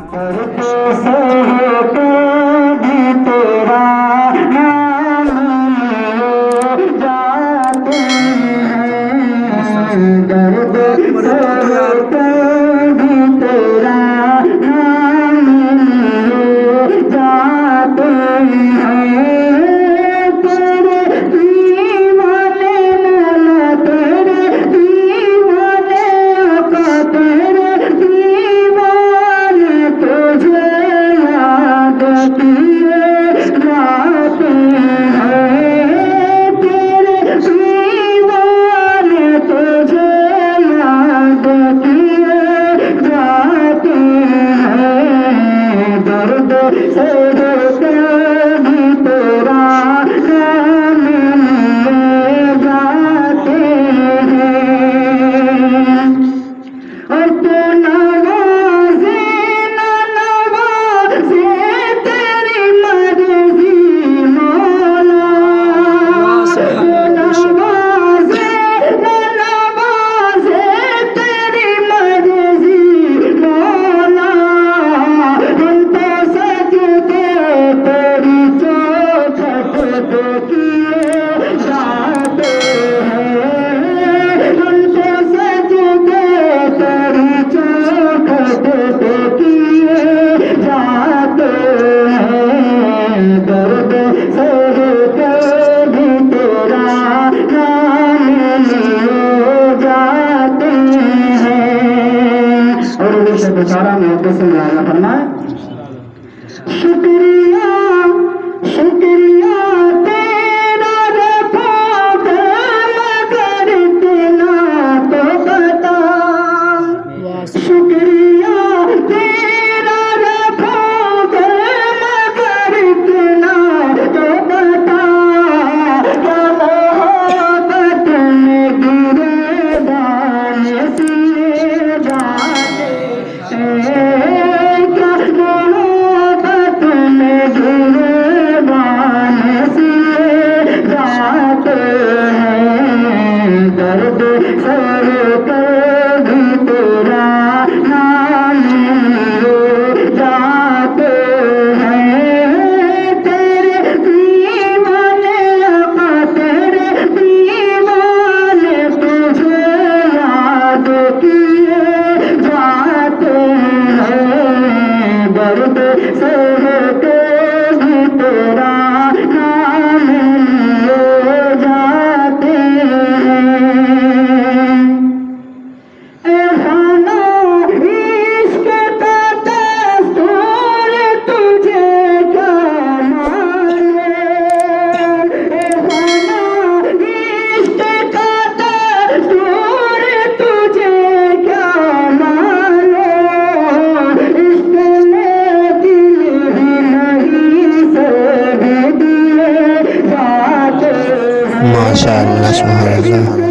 डरते से होते भी तेरा नाम लिए जाते हैं। दर्द से होते भी तेरा नाम लिए जाते हैं। तेरे दीवाने मौला, तेरे दीवाने आका, तेरे दीवाने तुझे याद किए जाते हैं। तेरे दीवाने तुझे याद किए जाते हैं। दर्द से होते भी तेरा नाम लिए जाते हैं। और तू नवाज़े न नवाज़े तेरी मर्ज़ी मौला। तू नवाज़े न नवाज़े तेरी मर्ज़ी मौला। हम तो सजदे तेरी चौखट पे किए जाते हैं। हम तो सजदे तेरी चौखट पे किए जाते हैं। दर्द से होते भी तेरा नाम लिए जाते हैं। और उसे बेचारा में बिस्मिल्लाह फरमाए। शुक्रिया शुक्रिया तेरा रफा मगर इतना तो बता। शुक्रिया तेरा रफा मगर इतना तो बता। क्या मोहब्बत में गिरेबान सिए जाते हैं। क्या मोहब्बत में गिरेबान सिए जाते हैं। दर्द सर कर भी तेरा नाम लिए जाते हैं। तेरे दीवाने आका, तेरे दीवाने तुझे याद किए जाते हैं। दर्द से होते भी तेरा नाम लिए जाते हैं। खाना इश्क का दस्तूर तुझे क्या माने। खाना इश्क का दस्तूर तुझे क्या माने। इश्क में दिल ही नहीं से भी दिए जाते हैं। माशाअल्लाह, सुभान अल्लाह।